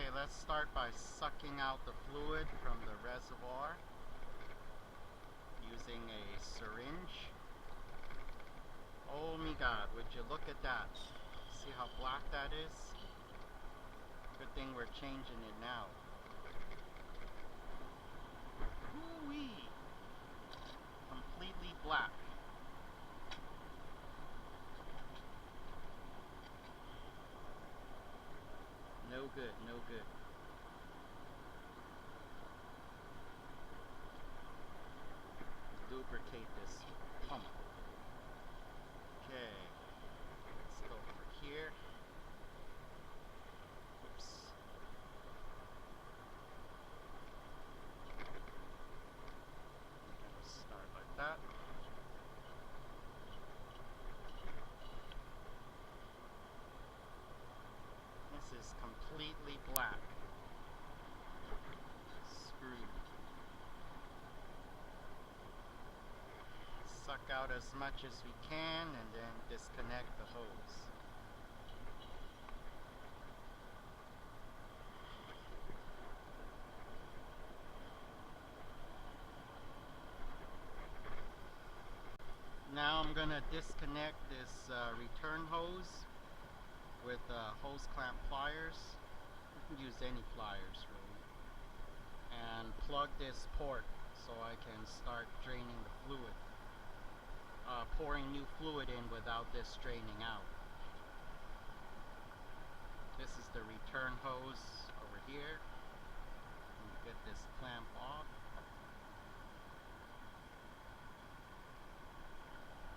Okay, let's start by sucking out the fluid from the reservoir using a syringe. Oh my god, would you look at that? See how black that is? Good thing we're changing it now. Woo-wee! Completely black. No good, no good. Lubricate this pump. Okay, let's go over here. Oops. Let's start like that. This is completely black. Screwed. Suck out as much as we can and then disconnect the hose. Now I'm going to disconnect this return hose with hose clamp pliers. You can use any pliers really. And plug this port so I can start draining the fluid. Pouring new fluid in without this draining out. This is the return hose over here. Get this clamp off.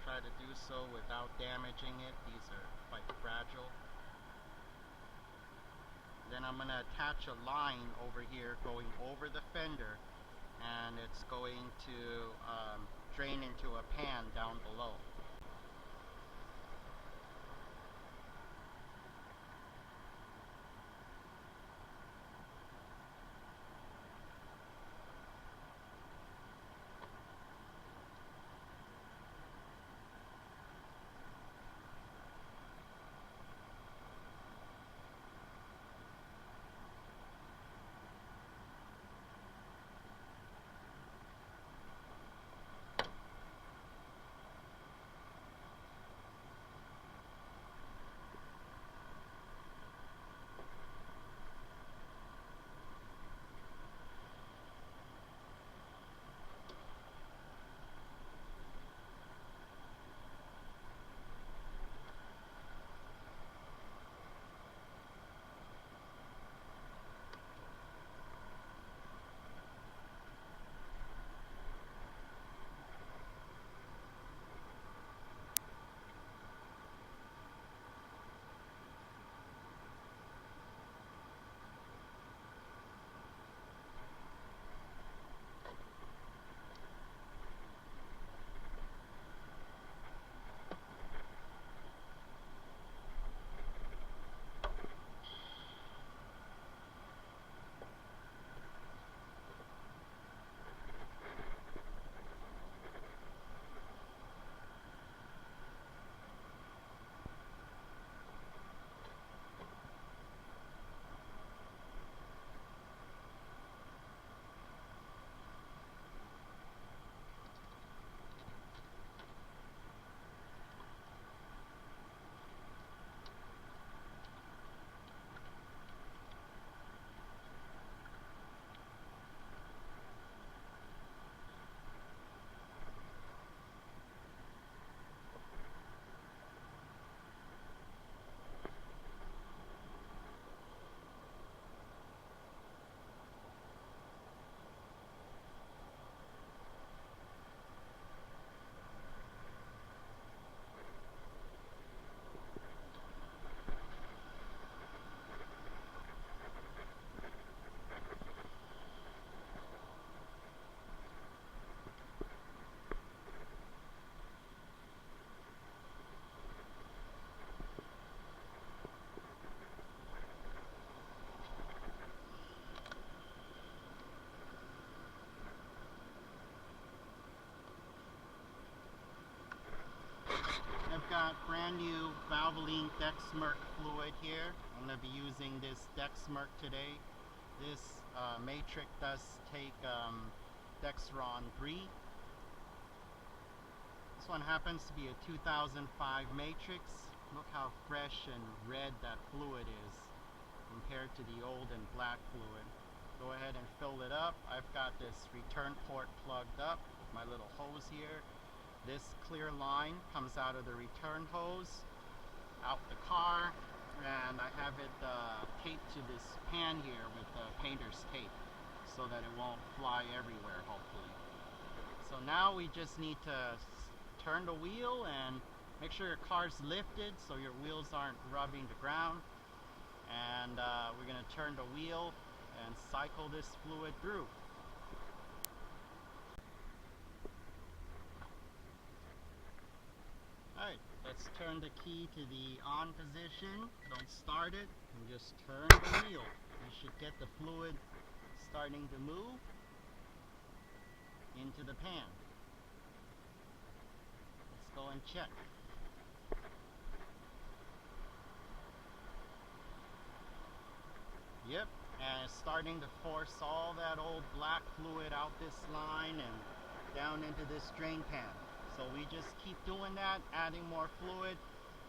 Try to do so without damaging it. These are quite fragile. Then I'm going to attach a line over here going over the fender, and it's going to drain into a pan down below. I've got brand new Valvoline Dexmerk fluid here. I'm going to be using this Dexmerc today. This matrix does take Dexron 3. This one happens to be a 2005 matrix. Look how fresh and red that fluid is compared to the old and black fluid. Go ahead and fill it up. I've got this return port plugged up with my little hose here. This clear line comes out of the return hose, out the car, and I have it taped to this pan here with painter's tape so that it won't fly everywhere, hopefully. So now we just need to turn the wheel and make sure your car's lifted so your wheels aren't rubbing the ground. And we're going to turn the wheel and cycle this fluid through. Alright, let's turn the key to the on position. Don't start it, and just turn the wheel. You should get the fluid starting to move into the pan. Let's go and check. Yep, and it's starting to force all that old black fluid out this line and down into this drain pan. So we just keep doing that, adding more fluid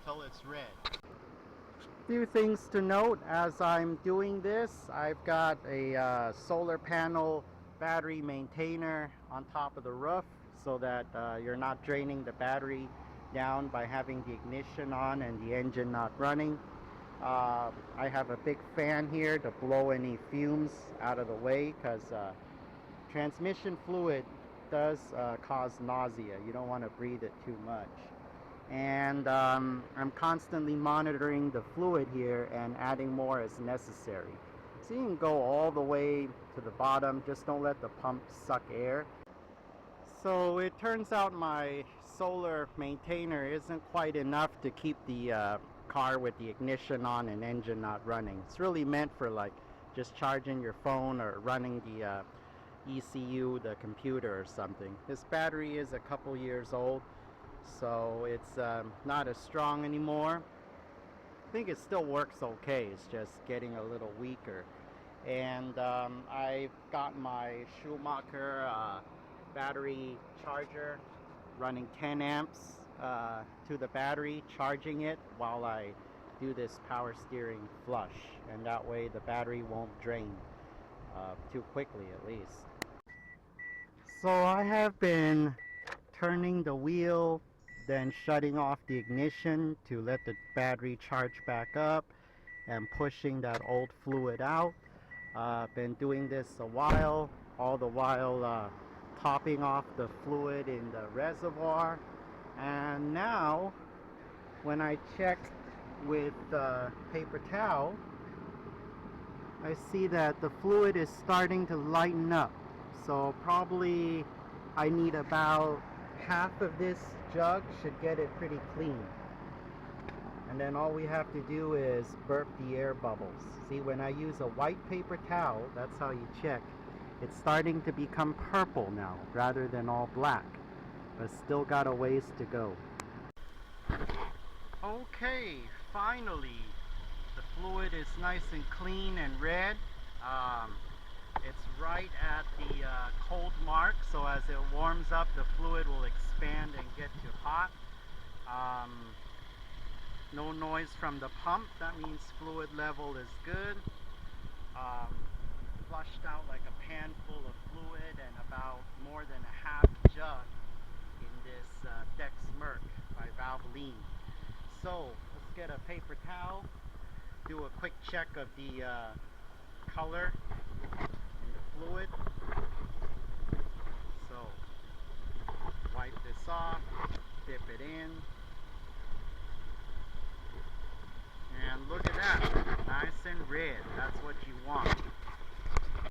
till it's red. Few things to note as I'm doing this. I've got a solar panel battery maintainer on top of the roof so that you're not draining the battery down by having the ignition on and the engine not running. I have a big fan here to blow any fumes out of the way because transmission fluid does cause nausea. You don't want to breathe it too much. And I'm constantly monitoring the fluid here and adding more as necessary. So you can go all the way to the bottom, just don't let the pump suck air. So it turns out my solar maintainer isn't quite enough to keep the car with the ignition on and engine not running. It's really meant for like just charging your phone or running the ECU, the computer or something. This battery is a couple years old, so it's not as strong anymore. I think it still works okay, it's just getting a little weaker. And I've got my Schumacher battery charger running 10 amps to the battery, charging it while I do this power steering flush, and that way the battery won't drain too quickly at least. So I have been turning the wheel, then shutting off the ignition to let the battery charge back up and pushing that old fluid out. Been doing this a while, all the while topping off the fluid in the reservoir. And now when I check with paper towel, I see that the fluid is starting to lighten up. So probably I need about half of this jug should get it pretty clean. And then all we have to do is burp the air bubbles. See, when I use a white paper towel, that's how you check. It's starting to become purple now rather than all black, but still got a ways to go. Okay, finally the fluid is nice and clean and red. It's right at the cold mark, so as it warms up the fluid will expand and get too hot. No noise from the pump, that means fluid level is good. Flushed out like a pan full of fluid and about more than a half jug in this Dexmerc by Valvoline. So let's get a paper towel, do a quick check of the color in the fluid. So wipe this off, dip it in, and look at that, nice and red. That's what you want.